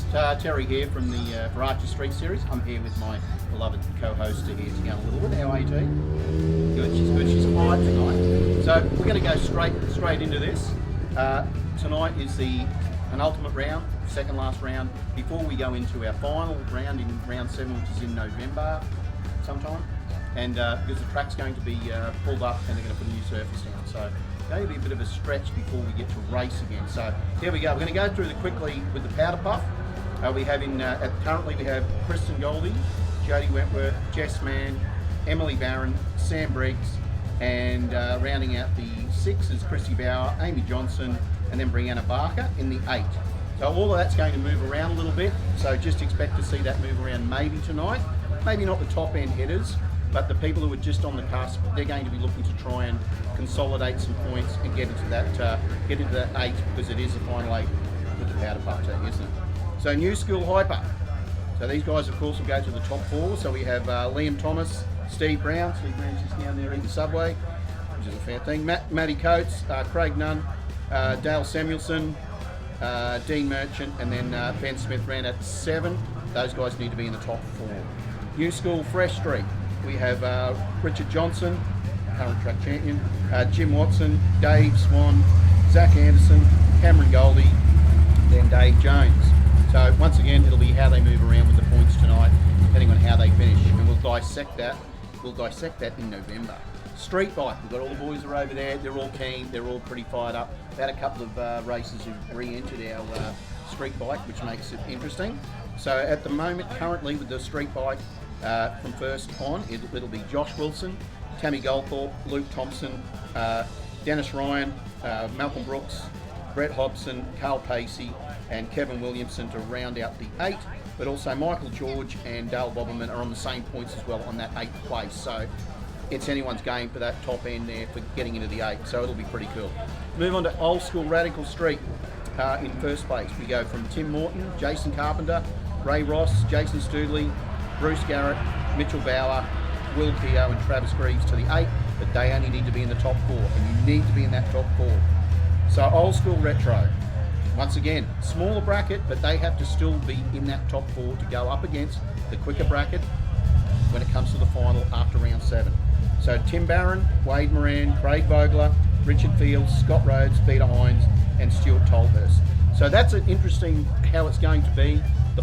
guys, Terry here from the Archer Street Series. I'm here with my beloved co-host here to go a little bit. How are you, T? Good, she's good. She's quiet tonight. So we're going to go straight into this. Tonight is the penultimate round, second last round, before we go into our final round in round 7, which is in November sometime. And because the track's going to be pulled up and they're going to put a new surface down. So going to be a bit of a stretch before we get to race again. So here we go. We're going to go through quickly with the powder puff. We have currently we have Kristen Goldie, Jodie Wentworth, Jess Mann, Emily Barron, Sam Briggs, and rounding out the 6 is Chrissy Bauer, Amy Johnson, and then Brianna Barker in the 8. So all of that's going to move around a little bit. So just expect to see that move around maybe tonight. Maybe not the top end headers, but the people who are just on the cusp, they're going to be looking to try and consolidate some points and get into that 8, because it is the final 8 with the powder puff team, isn't it? So new school hyper. So these guys, of course, will go to the top 4. So we have Liam Thomas, Steve Brown. Steve Brown's just down there eating Subway, which is a fair thing. Matty Coates, Craig Nunn, Dale Samuelson, Dean Merchant, and then Ben Smith ran at 7. Those guys need to be in the top 4. New school Fresh Street. We have Richard Johnson, current track champion, Jim Watson, Dave Swan, Zach Anderson, Cameron Goldie, then Dave Jones. So once again, it'll be how they move around with the points tonight, depending on how they finish, and we'll dissect that. We'll dissect that in November. Street bike, we've got all the boys are over there. They're all keen. They're all pretty fired up. We've had a couple of races who've re-entered our street bike, which makes it interesting. So at the moment, currently with the street bike, from first on, it'll be Josh Wilson, Tammy Goldthorpe, Luke Thompson, Dennis Ryan, Malcolm Brooks, Brett Hobson, Carl Pacey, and Kevin Williamson to round out the 8. But also Michael George and Dale Boberman are on the same points as well on that 8th place. So it's anyone's game for that top end there for getting into the 8. So it'll be pretty cool. Move on to Old School Radical Street. In first place, we go from Tim Morton, Jason Carpenter, Ray Ross, Jason Stoodley, Bruce Garrett, Mitchell Bauer, Will Keogh and Travis Greaves to the 8, but they only need to be in the top 4, and you need to be in that top 4. So Old School Retro, once again, smaller bracket, but they have to still be in that top 4 to go up against the quicker bracket when it comes to the final after round 7. So Tim Barron, Wade Moran, Craig Vogler, Richard Fields, Scott Rhodes, Peter Hines, and Stuart Tolhurst. So that's an interesting how it's going to be. The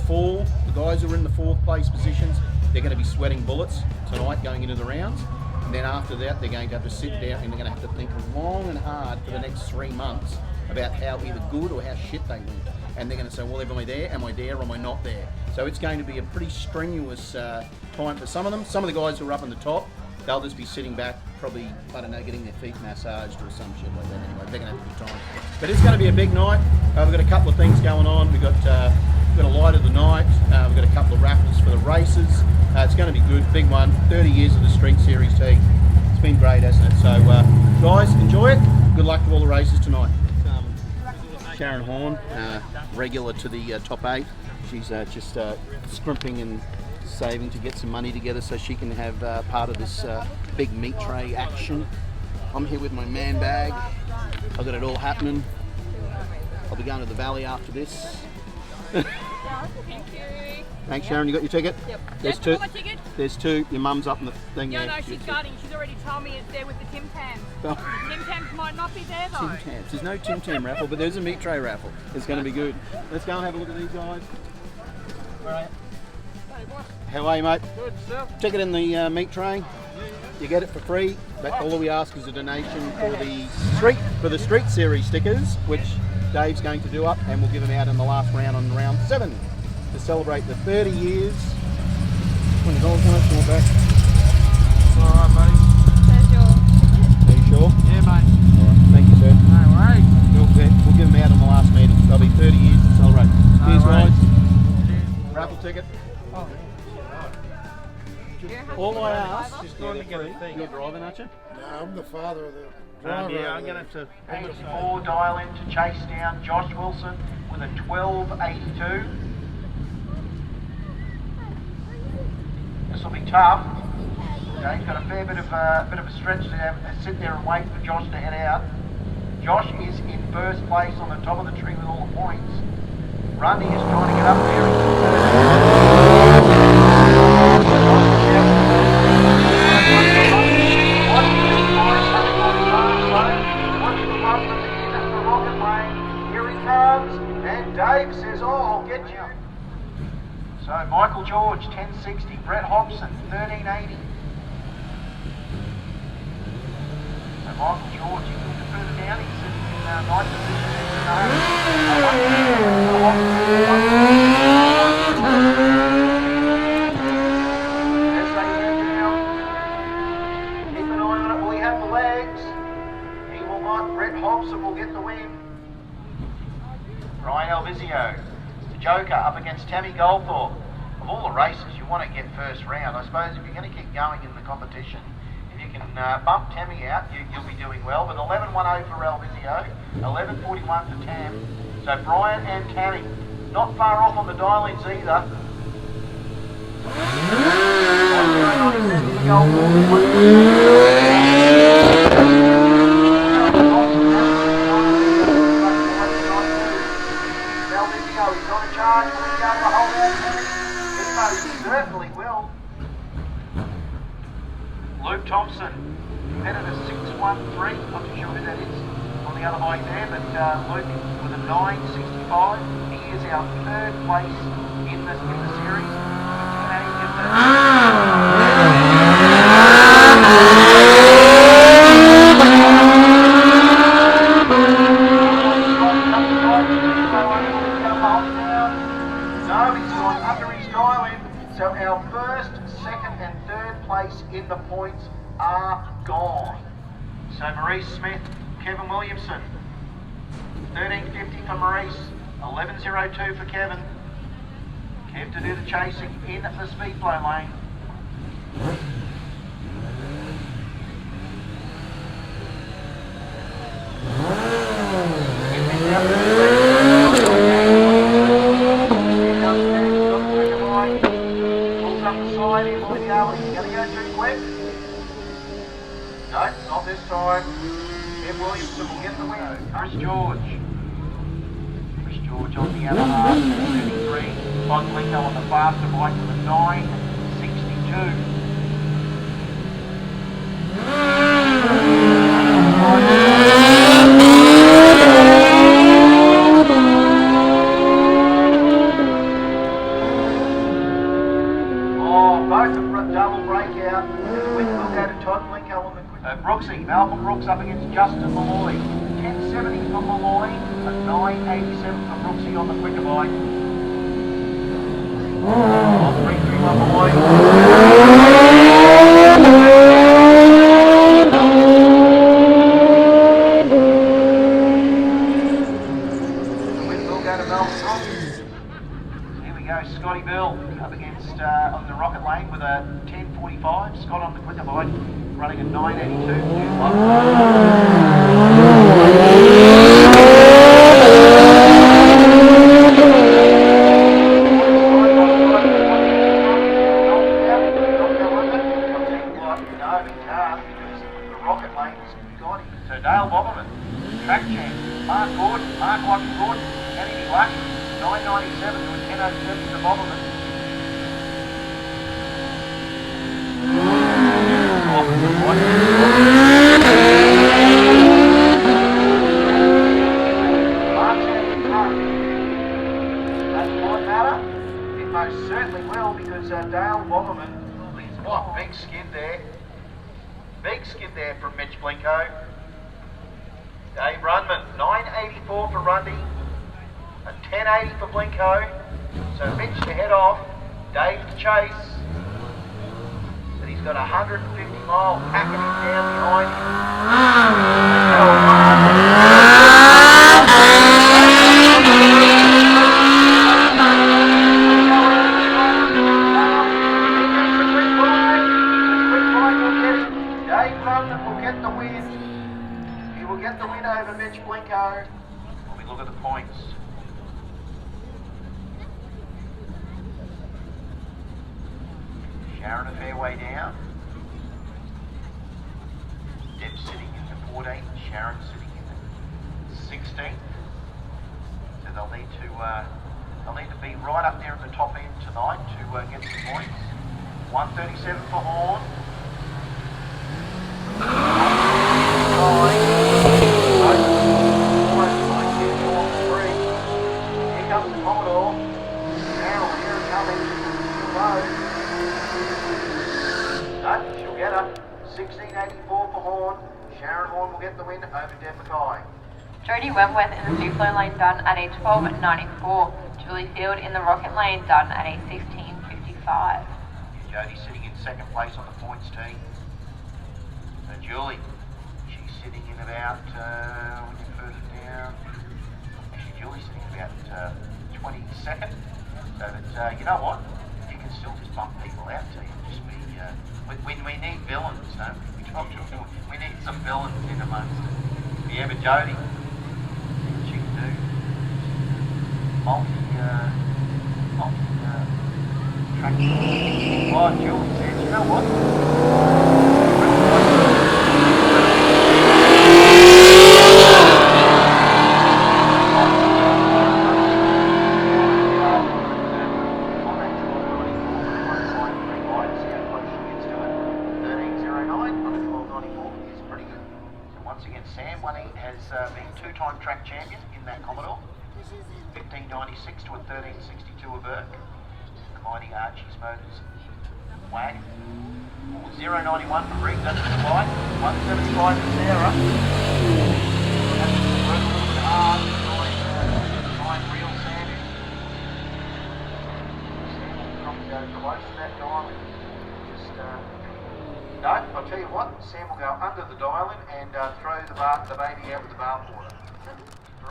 guys who are in the 4th place positions, they're going to be sweating bullets tonight going into the rounds. And then after that, they're going to have to sit down and they're going to have to think long and hard for the next 3 months about how either good or how shit they went. And they're going to say, well, am I there? Am I there? Or am I not there? So it's going to be a pretty strenuous time for some of them. Some of the guys who are up on the top, they'll just be sitting back, probably, I don't know, getting their feet massaged or some shit like that. Anyway, they're going to have a good time. But it's going to be a big night. We've got a couple of things going on. We've got a light of the night. We've got a couple of raffles for the races. It's going to be good. Big one. 30 years of the Street Series team. It's been great, hasn't it? So, guys, enjoy it. Good luck to all the races tonight. Sharon Horn, regular to the top 8. She's just scrimping and saving to get some money together so she can have part of this big meat tray action. I'm here with my man bag. I've got it all happening. I'll be going to the valley after this. Thank you. Thanks, Sharon. You got your ticket? Yep. There's Yep, 2. my ticket? There's 2. Your mum's up in the thing Yeah, there. no, she's guarding. She's already told me it's there with the Tim Tams. Oh. Tim Tams might not be there though. Tim Tams. There's no Tim Tam raffle, but there's a meat tray raffle. It's going to be good. Let's go and have a look at these guys. Where are you? Hey, boss. How are you, mate? Good stuff. Ticket in the meat tray. You get it for free, but all we ask is a donation for the Street Series stickers, which Dave's going to do up, and we'll give them out in the last round on round 7 to celebrate the 30 years. $20 on it, come back. Alright, buddy. There's your ticket. Are you sure? Yeah, mate. Alright, thank you, sir. No worries. We'll give them out on the last meeting. There'll be 30 years to celebrate. No Cheers, guys. worries. Raffle ticket. Oh. All I ask, Just going to get a thing. you're driving, aren't you? No, I'm the father of the driver. Yeah, I'm going to have to... Page 4 dial in to chase down Josh Wilson with a 12.82. This will be tough. Okay, he's got a fair bit of a stretch to sit there and wait for Josh to head out. Josh is in first place on the top of the tree with all the points. Rundy is trying to get up there. Watch the one from the end of the rocket lane. Here he comes. And Dave says, oh, I'll get you. So Michael George, 1060. Brett Hobson, 1380. So Michael George, he's a little bit further down. He's in ninth position. As they move down, keep an eye on it. Will he have the legs? He will not. Brett Hobson will get the win. Ryan Elvizio, the Joker, up against Tammy Goldthorpe. Of all the races, you want to get first round. I suppose if you're going to keep going in the competition, if you can bump Tammy out, you'll be doing well. But 11.10 for Elvizio, 11.41 for Tam. So Brian and Tammy, not far off on the dial-ins either. He's on a charge. Will he be able to hold out Tammy? He most certainly will. Luke Thompson, competitor 613. Not too sure who that is on the other bike there, but Luke with a 965. He is our third place in the series. No, he's gone under his dial-in. So our first, second and third place in the points are gone. So Maurice Smith, Kevin Williamson, 1350 for Maurice, 1102 for Kevin. Kev to do the chasing in the speed flow lane. Pulls up the side in, will he be able to go too quick? No, not this time. Kev Williamson will get the win. Chris George. Chris George on the other half, 33. Todd Blinko on the faster bike with a 962. Both a double breakout. With look at it, Todd Blinko on the Brooksy, Malcolm Brooks up against Justin Malloy. 1070 for Malloy, a 987 for Brooksy on the quicker bike. 331 Malloy. The win will go to Malcolm Brooks. Here we go, Scotty Bill up against on the Rocket Lane with a 1045. Scott on the quicker bike, running a 982. So Dale Bobberman, track champ, Mark Gordon, Mark Lucky Gordon, can he be lucky? 997 to a 1007 to Bobberman. That might matter. It most certainly will, because Dale Bobberman, what big skid there. Big skid there from Mitch Blinko. Dave Runman, 984 for Rundy, a 1080 for Blinko. So Mitch to head off, Dave to chase. But he's got a 150 mile packing him down behind him. Dave Runman will get the win. He will get the win over Mitch Blinko. When we look at the points. Sharon a fair way down. Deb sitting in the 14th, Sharon sitting in the 16th. So they'll need to They'll need to be right up there at the top end tonight to get some points. 137 for Horn. Here comes the Commodore. Now here it coming. No, she'll get her. 1684 for Horn. Sharon Horn will get the win over Deb Mackay. Jodie Wentworth in the Duplo lane done at a 12.94. Julie Field in the Rocket lane done at a 16.55. Jodie sitting in second place on the points team. So Julie, she's sitting in about, when you further down, actually Julie's sitting about 22nd. So that, you know what, you can still just bump people out to you. Just be, we need villains, don't we? We need some villains in amongst it. Yeah, but Jodie, she can do track. Oh, Julie says, you know what? Been two-time track champion in that Commodore. 1596 to a 1362 of Burke. The mighty Archie's Motors wagon. 091 for Greg, that's the light. 175 for Sarah. That's a little bit hard to find real Sandy. Sam will probably go close to that diamond. Just, no, I'll tell you what, Sam will go under the dialing and throw the baby out with the bathwater.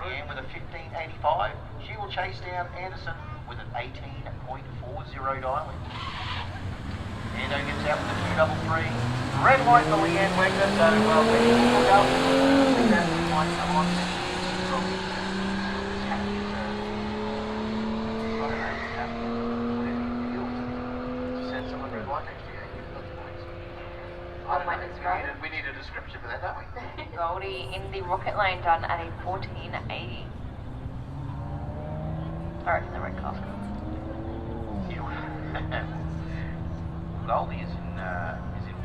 And with a 1585, she will chase down Anderson with an 18.40 dialing. Ando gets out with a 233. Red light for Leanne Wagner, so Becky will go. I think that might come on. Send someone red light next to you. We need a description for that, don't we? Goldie in the Rocket lane done at a 14.80. Alright, in the red casket. Goldie is in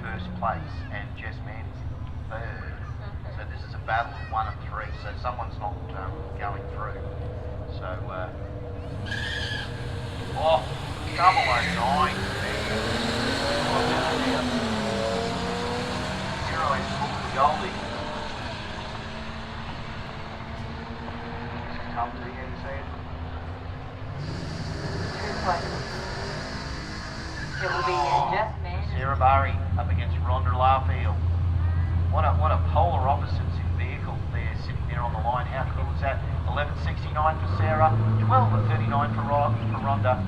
first place and Jess Mann is in third. So this is a battle of 1 and 3. So someone's not going through. So oh, 009. 0 for Goldie. Come to the end, see it. It will be Jess Mann. Sarah Barry up against Rhonda Larfield. What a polar opposites in vehicle there, sitting there on the line. How cool is that? 11.69 for Sarah, 12.39 for Rhonda.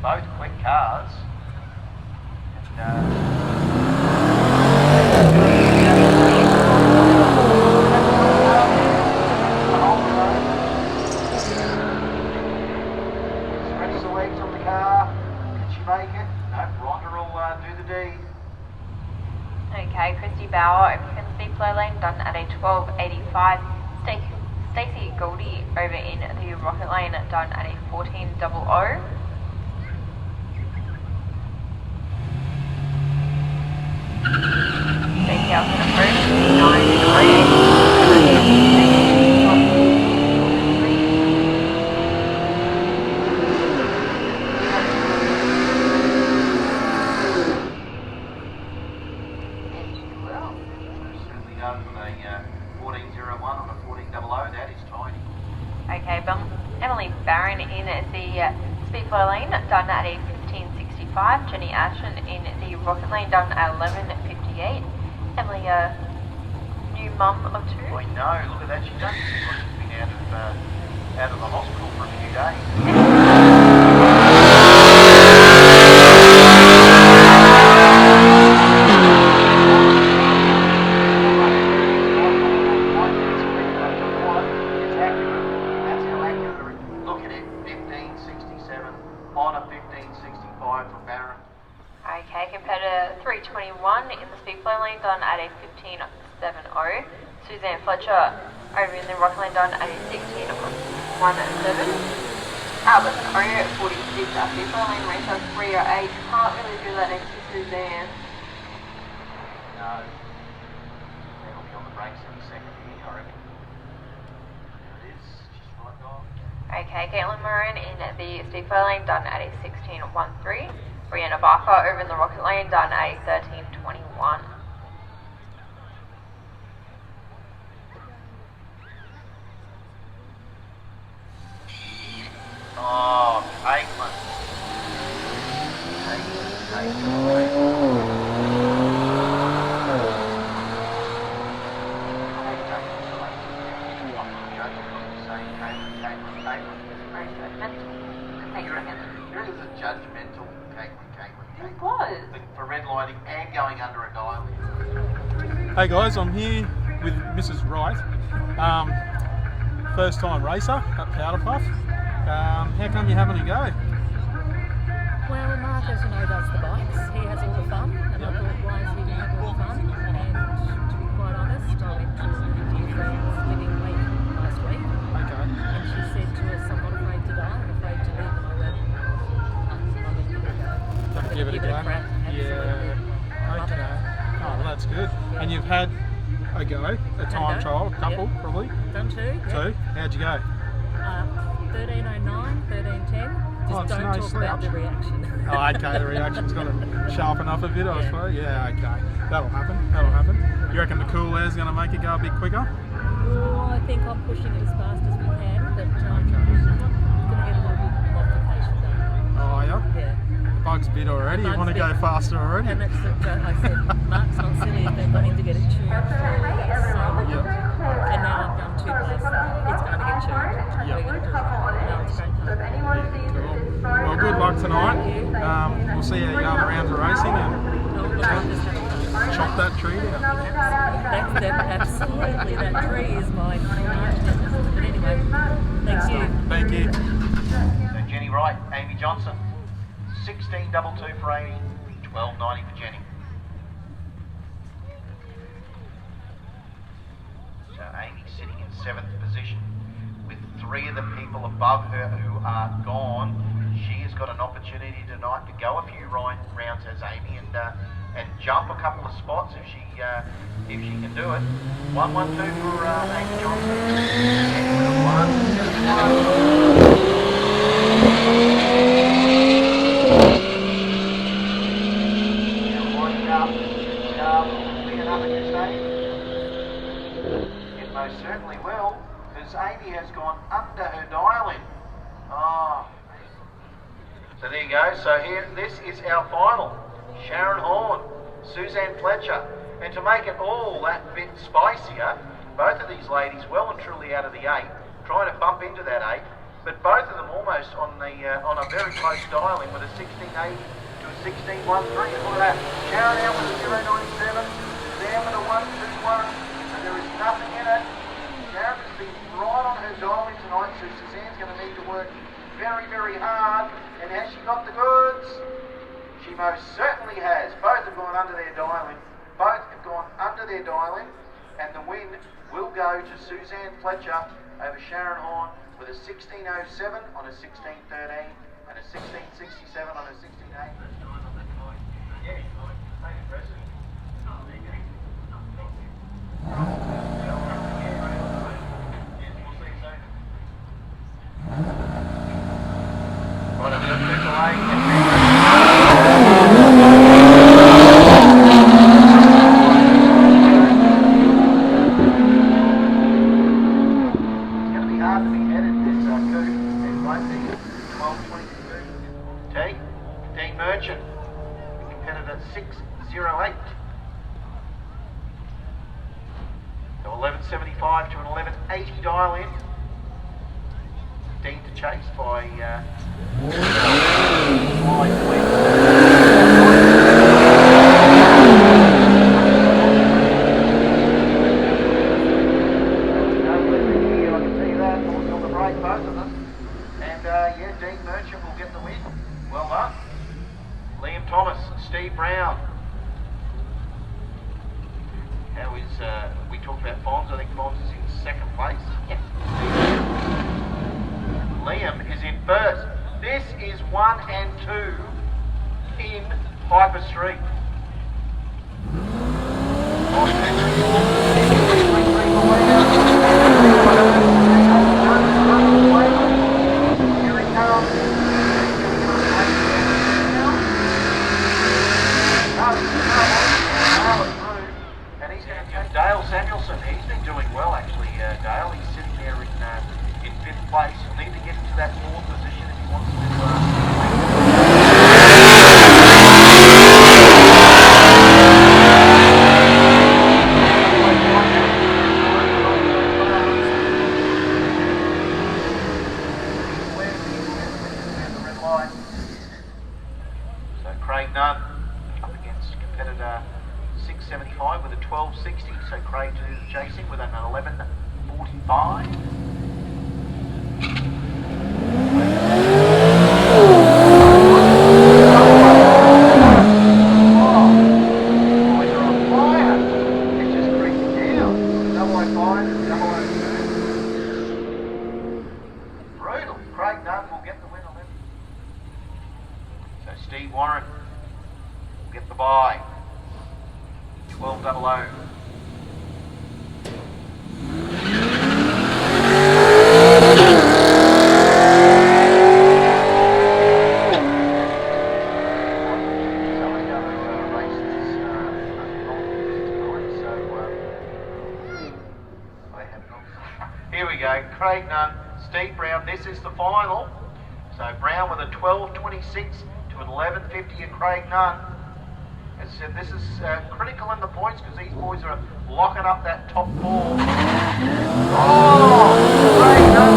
Both quick cars. And, stretch the legs on the car. Can she make it? No, Rhonda will do the deed. Okay, Christy Bauer over in the Speedflow lane done at a 12.85. Stacey Goldie over in the Rocket lane done at a 14.00. Stacey out in the first 9.38. Okay, Emily Barron in the Speedflow lane done at a 15.65. Jenny Ashton in the Rocket lane done at 11.58. Emily, new mum of 2. I know, look at that. She's only been out of the hospital for a few days. Done at a 15.70. Suzanne Fletcher over in the Rockland done at a 16. Albert Courier at 46, Steve Lane racer 308. Can't really do that next to Suzanne. No. They'll be on the brakes any second here, I reckon. There it is. She's right on. Okay, Caitlin Moran in the Steve Lane, done at a 16.13. Brianna Barker over in the Rocket Lane, done at a 13.21. Oh, Caitlin. There is a judgmental Caitlin. It was. For redlining and going under a dial. Hey guys, I'm here with Mrs. Wright. First time racer at Powder Puff. How come you're having a go? Well, Mark, as you know, does the bikes. He has all the fun, and I thought, why is he going to have all the fun? And to be quite honest, I went to a dear friend's living week last week, Okay. and she said to us, I'm not afraid to die, I'm afraid to live, and I went, I'm going to give it a go. Gonna give it a go? crack, absolutely. Yeah. Love Okay. it. Oh, well, that's good. And you've had a go, a time go. trial, couple Yep. probably. Done two? Yep. Two. How'd you go? 13:09, 13:10. Just Oh, it's don't no talk about the reaction. Oh, okay, the reaction's got to sharpen up a bit, I suppose. Yeah, okay. That'll happen. You reckon the cool air's going to make it go a bit quicker? Oh, I think I'm pushing it as fast as we can, but going to get a little bit of modification done. Oh, yeah? Yeah. The bug's bit already. You Bug's want to go bit. faster already? And that's the joke I said. Mark's not silly if they're wanting to get it tuned for so and now I've done two places. It's going to get tuned. Yeah. We're going to do it. No, it's great fun. Cool. Well, good luck tonight. We'll see how you go around the racing and No, look, I'm just having fun. chop that tree down. That's them, absolutely. That tree is my But anyway, thank you. Thank you. So Jenny Wright, Amy Johnson, 16.22 for Amy, 12.90 for Jenny. So Amy sitting in 7th position with 3 of the people above her who are gone. She has got an opportunity tonight to go a few rounds as Amy and jump a couple of spots if she can do it. 1-1-2 for Amy Johnson. It most certainly will, because Amy has gone under her dial-in. Oh. So there you go. So here, this is our final. Sharon Horn, Suzanne Fletcher. And to make it all that bit spicier, both of these ladies well and truly out of the 8, trying to bump into that 8, but both of them almost on a very close dial-in with a 1680 to a 1613. Look at that. Sharon out with a 097, Suzanne with a 121, and there is nothing in it. Sharon has been right on her dial-in tonight, so Suzanne's going to need to work very, very hard. And has she got the goods? She most certainly has. Both have gone under their dial-in. Both have gone under their dial-in, and the win will go to Suzanne Fletcher over Sharon Horn with a 16.07 on a 16.13 and a 16.67 on a 16.8. Yeah, impressive. Right, a bit of It's going to be hard to be headed this coupe. It won't be 12.22. Dean Merchant, competitor 6.08. So 11.75 to an 11.80 dial in. Dean to chase by Dean Merchant will get the win. Well done. Liam Thomas, Steve Brown. How is, we talked about Fonz, I think Fonz is in 2nd place. Yep. Liam is in first. This is 1 and 2 in Hyper Street. Here he comes. And he's going to take Dale Samuelson. He's been doing well, actually, Dale. He's sitting there in 5th place. He'll need to get into that 4th position if he wants to. So Craig Nunn up against competitor 675 with a 1260. So Craig is chasing with an 1145. Boys are on fire. It's just creeping down. 005, 002. Brutal. Craig Nunn will get the win 11. So Steve Warren will get the bye. 1200. Here we go, Craig Nunn, Steve Brown, this is the final. So Brown with a 12.26 to an 11.50 and Craig Nunn. As I said, this is critical in the points because these boys are locking up that top 4. Oh! Craig Nunn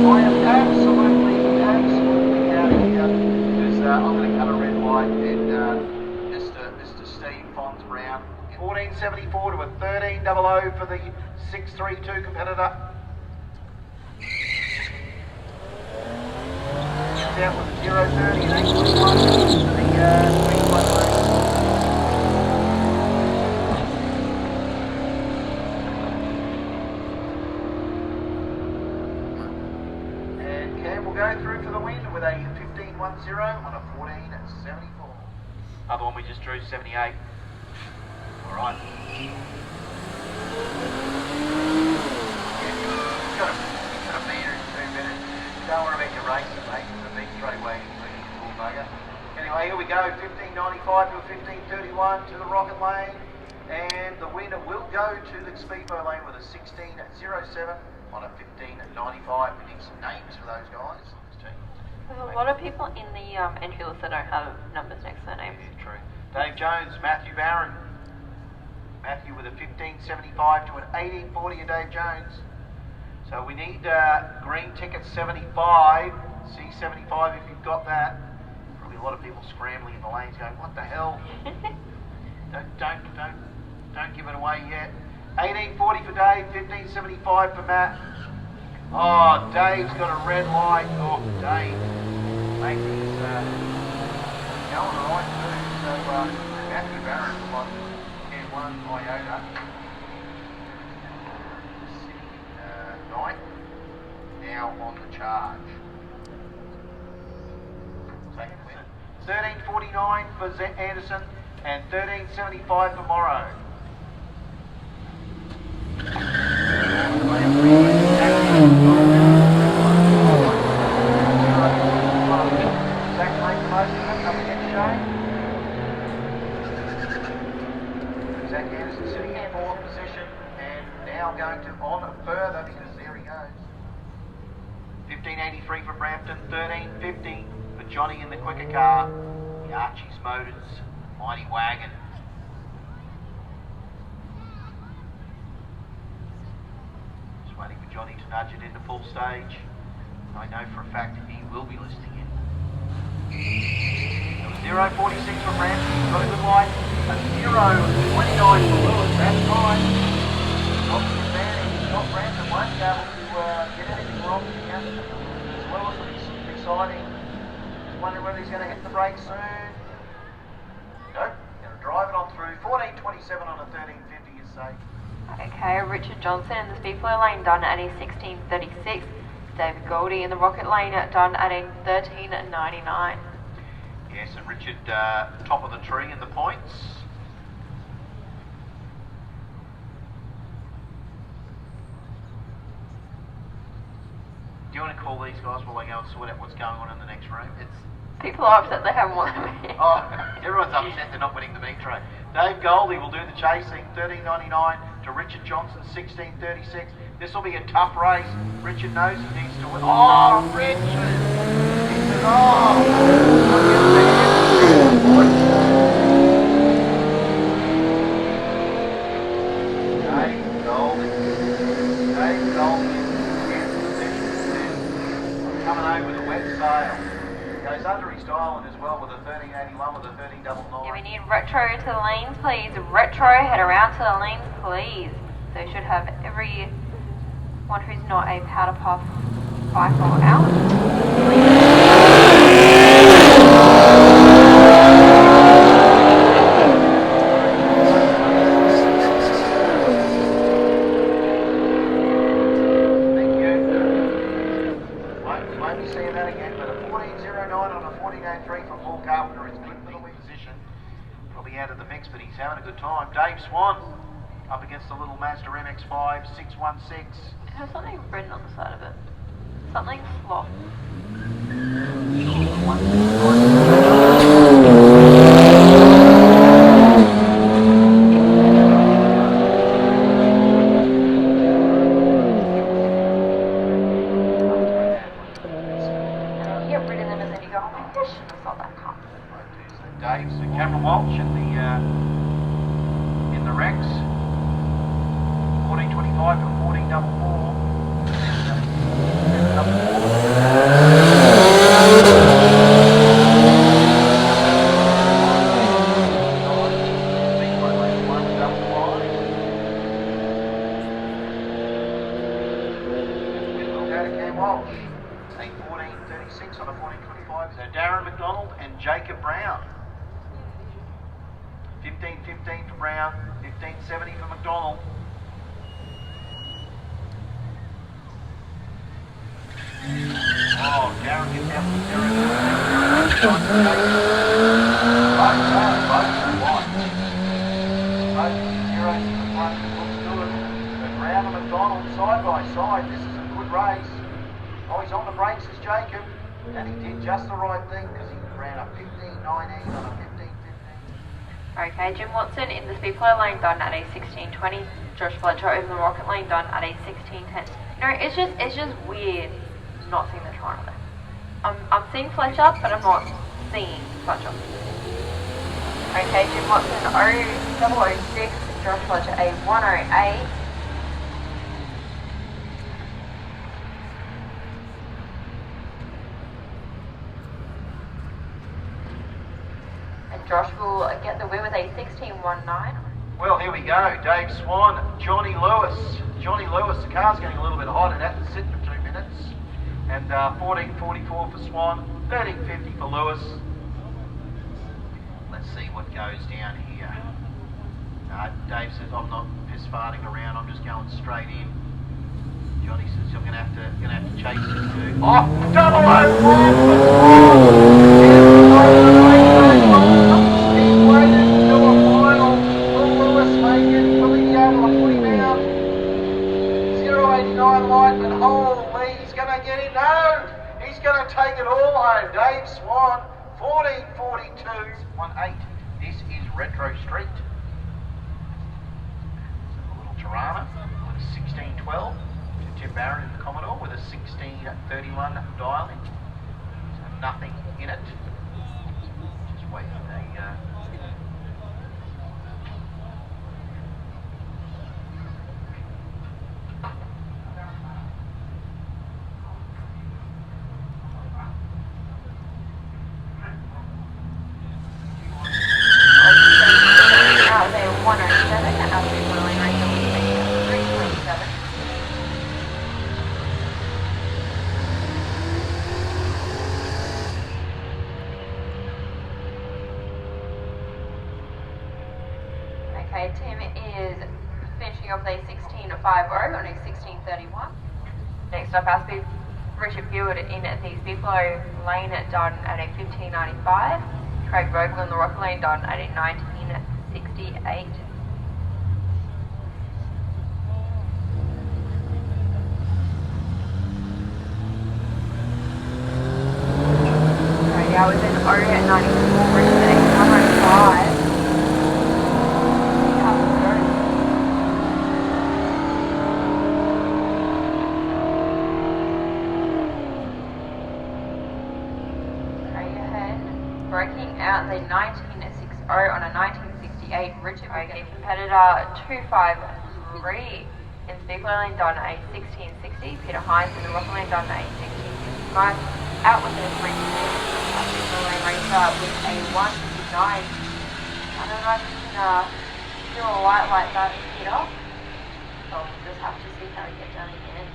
I am absolutely out of here because I'm going to cut a red light and Mr. Steve Fons Brown. 1474 to a 1300 for the 632 competitor. Out with a 030 and 821 for the 311. And Cam will go through for the win with a 1510 on a 1474. Other one we just drew 78. Alright. He's got a meter in 2 minutes. Don't worry about your racing, mate. It's a big straight away. Cool bugger. Anyway, here we go. 1595 to a 1531 to the Rocket Lane. And the winner will go to the Speedboat Lane with a 1607 on a 1595. We need some names for those guys. There's a lot of people in the entry list that don't have numbers next to their names. Yeah, true. Dave Jones, Matthew Barron. Matthew with a 1575 to an 1840 of Dave Jones. So we need green ticket 75, C75 if you've got that. Probably a lot of people scrambling in the lanes going, what the hell? Don't give it away yet. 1840 for Dave, 1575 for Matt. Oh, Dave's got a red light. Oh, Dave. Mate, he's going right too. So Matthew Barron on N1 Toyota. Now on the charge. 1349 for Zet Anderson and 1375 for Morrow. Zach Anderson sitting in 4th position and now going to on further because there he goes. 1583 for Brampton, 1350 for Johnny in the quicker car, the Archie's Motors Mighty Wagon. Just waiting for Johnny to nudge it into full stage. I know for a fact he will be listening in. It was 046 for Brampton, he's got a good light. A 029 for Lewis, that's fine. Not the advantage, not Brampton won't be able to get anything wrong against him. As well as it's exciting. Just wondering whether he's going to hit the brakes soon. Nope, going to drive it on through. 1427 on a 1350 is safe. Okay, Richard Johnson in the Speedflow lane done at a 16:36. David Goldie in the Rocket lane done at a 13:99. Yes, and Richard top of the tree in the points. Do you want to call these guys while they go and sort out what's going on in the next room? People are upset they haven't won the meet. Oh, everyone's upset they're not winning the meet track. Dave Goldie will do the chasing, 13.99 to Richard Johnson, 16.36. This will be a tough race. Richard knows he needs to win. Oh, Richard! He said, oh! Dave Goldie. Dave Goldie is in 10th. Coming over with a wet sail. Goes under his dial as well with a 1381 with a 1399. Yeah, we need Retro to the lanes, please. Retro, head around to the lanes, please. So you should have everyone who's not a powder puff rifle out. Thank you. Won't be seeing that again, but a 14.09 on a 14.03 from Paul Carpenter is good for the win position. Probably out of the mix, but he's having a good time. Dave Swan up against the little Mazda MX-5, 616. It has something written on the side of it. Something flop. You get rid of them and then you go, oh my gosh, I saw that car. Dave's and Cameron Walsh in the Rex. 14.25 from 14.44. Walsh, a 14.36 on a 14.25. So Darren McDonald and Jacob Brown. 15.15 for Brown, 15.70 for McDonald. Oh, Darren gets out with Darren. Zeros in the front, looks good. But Brown and McDonald side by side. This is a good race. Oh, he's on the brakes as Jacob. And he did just the right thing because he ran a 15.19 on a 15.15. Okay, Jim Watson in the Speedflow lane done at a 16:20. Josh Fletcher over the Rocket lane done at a 16:10. You know, it's just weird not seeing the Toronto there. I'm seeing Fletcher, but I'm not seeing Fletcher. Okay, Jim Watson 006, Josh Fletcher a 108. And Josh will get the win with a 16.19. Well, here we go. Dave Swan, Johnny Lewis. Johnny Lewis, the car's getting a little bit hot and had to sit for 2 minutes. And 14.44 for Swan, 13.50 for Lewis. Let's see what goes down here. Dave says, I'm not piss farting around, I'm just going straight in. Johnny says, you're gonna have to chase this dude. Oh, 0.89 light, but holy, he's going to get him. No, he's going to take it all home. Dave Swan, 14.42, 1.8. This is Retro Street. A little Tirana with a 16.12. Tim Barron in the Commodore with a 16.31 dialing. So nothing in it. Just wait for the finishing off the 16.50 on a 16.31. Next up, our speed Richard Hewitt in the Speedflow lane done at a 15.95. Craig Vogel in the Rocket lane done at a 19.68. I was in O at 94, Richard at 105. Breaking out the 19.60 on a 19.68, Richard Vogel, competitor 253 in Speedflow lane done a 16.60. Peter Hines in the Rocket lane done a 16.65. Out with a 3. Speedflow lane racer with a 1.59. I don't know if you can do a light like that, Peter. So we'll just have to see how he gets done again.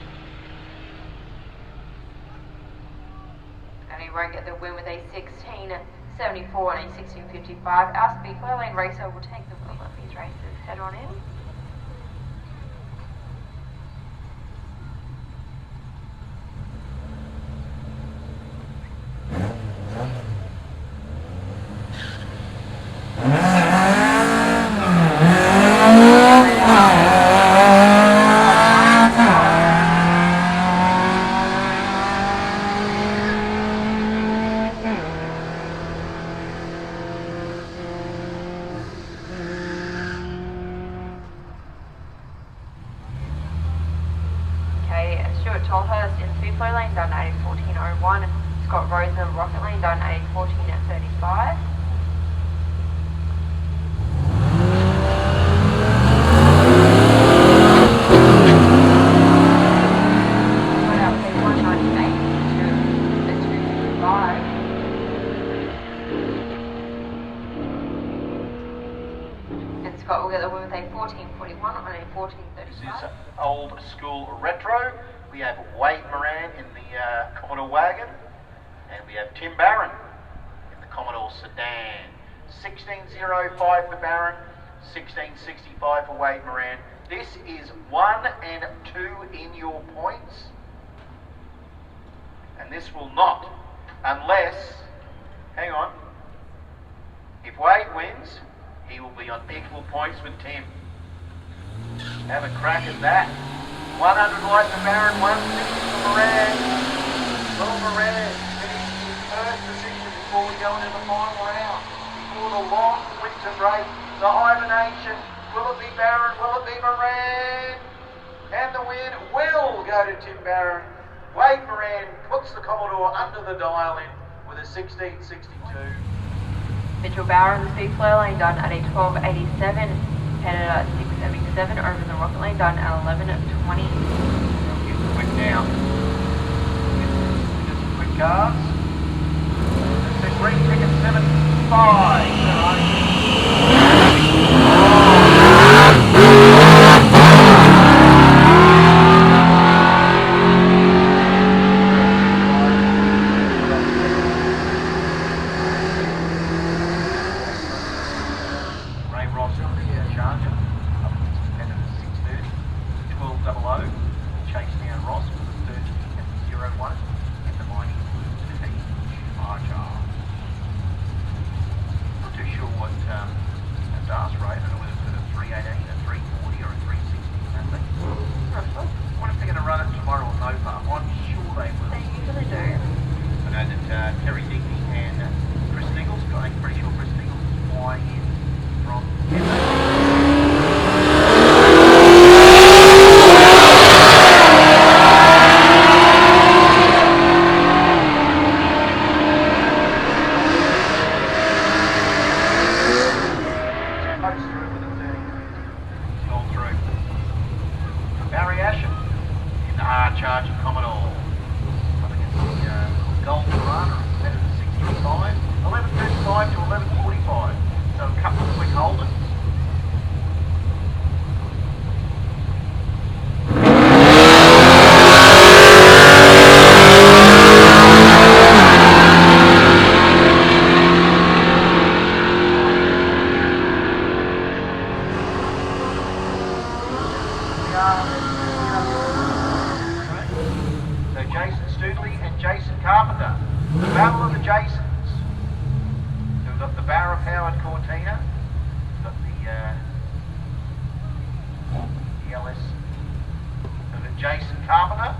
And he won't get the win with a 16.74 and a 16.55. Our Speedflow lane racer will take the win of these races. Head on in. Tolhurst in Speedflow lane done at 14.01. Scott Rose in the Rocket lane done at 14.35. Right out the 198 to the 255. And Scott will get the win with a 14.41 on a 14.35. This is old school retro. We have Wade Moran in the Commodore wagon, and we have Tim Barron in the Commodore sedan. 16.05 for Barron, 16.65 for Wade Moran. This is 1 and 2 in your points, and this will not, unless, hang on, if Wade wins, he will be on equal points with Tim. Have a crack at that. 100 light for Barron, 160 for Moran. Will Moran finish his first position before we go into the final round? Before the long winter break, the hibernation. Will it be Barron? Will it be Moran? And the win will go to Tim Barron. Wade Moran puts the Commodore under the dial in with a 16.62. Mitchell Bauer in the Speedflow lane done at a 12.87. Headed at 6.77 over in the Rocket lane done at 11.20. Get quick now. Get some quick cars. The green ticket 7.5. Jason Stoodley and Jason Carpenter. The battle of the Jasons. So we've got the Barra powered Cortina. We've got the ELS. We've got Jason Carpenter.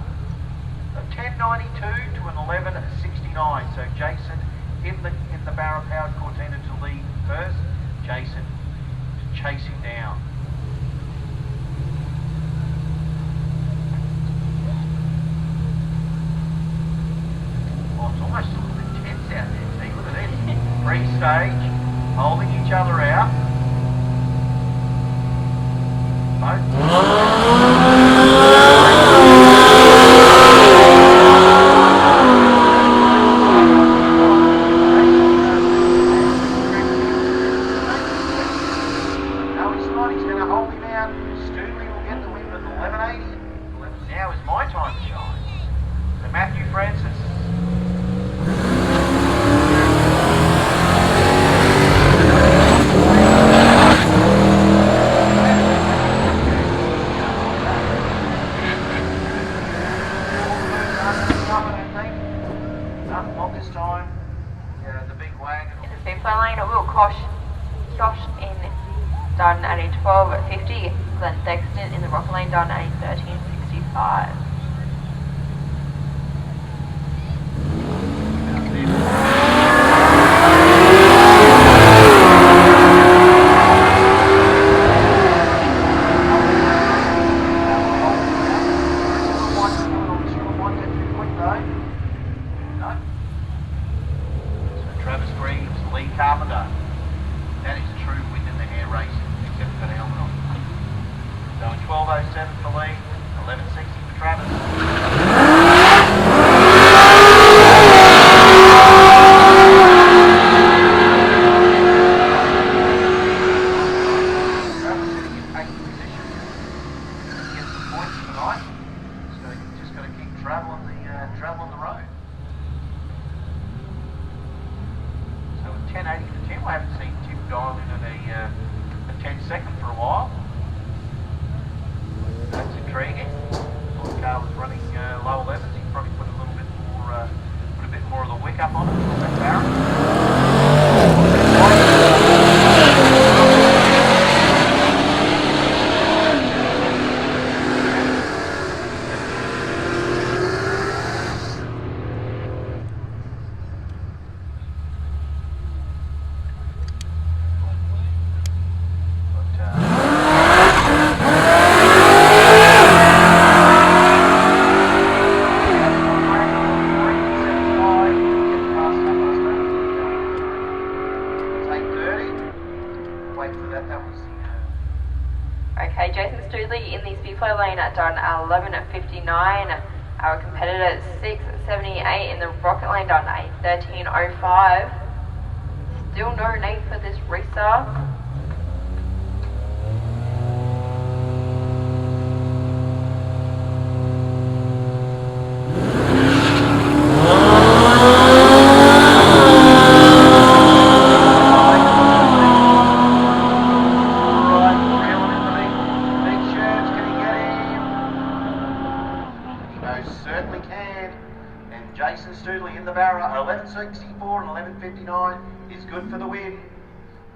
A 1092 to an 1169. So Jason in the Barra powered Cortina to lead first. Jason to chase him down. Oh, it's almost a little bit tense out there, see, look at this. Pre-stage, holding each other out. No, he's not, he's going to hold him out. Stoodley will get the win with 1180. Now is my time to shine. So Matthew Francis. Not this time. Yeah, the big wagon. In the speedway lane, Will Kosh in Darden at a 12.50. Glenn Sexton in the Rocket Lane Darden at a 13.65. Travis Greaves, Lee Carpenter. That is a true win in the air racing, except for the helmet on. So in 12.07 for Lee, 11.60 for Travis. Travis sitting in 8th position. Gets some points tonight. Just got to keep travelling the road. So with 1080 for Tim, I haven't seen Tim dial in at a 10-second for a while. That's intriguing. Thought the car was running low 11s. He probably put a little bit more of the wick up on it. On that barrel. Okay, Jason Stoodley in the speedway lane at Darden at 11.59. Our competitor 6.78 in the Rocket Lane Darden at 13.05. Still no need for this restart. Certainly can. And Jason Stoodley in the Barra, 11.64 and 11.59 is good for the win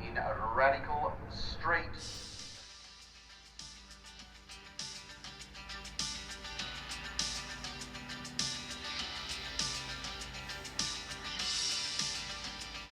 in Radical Street.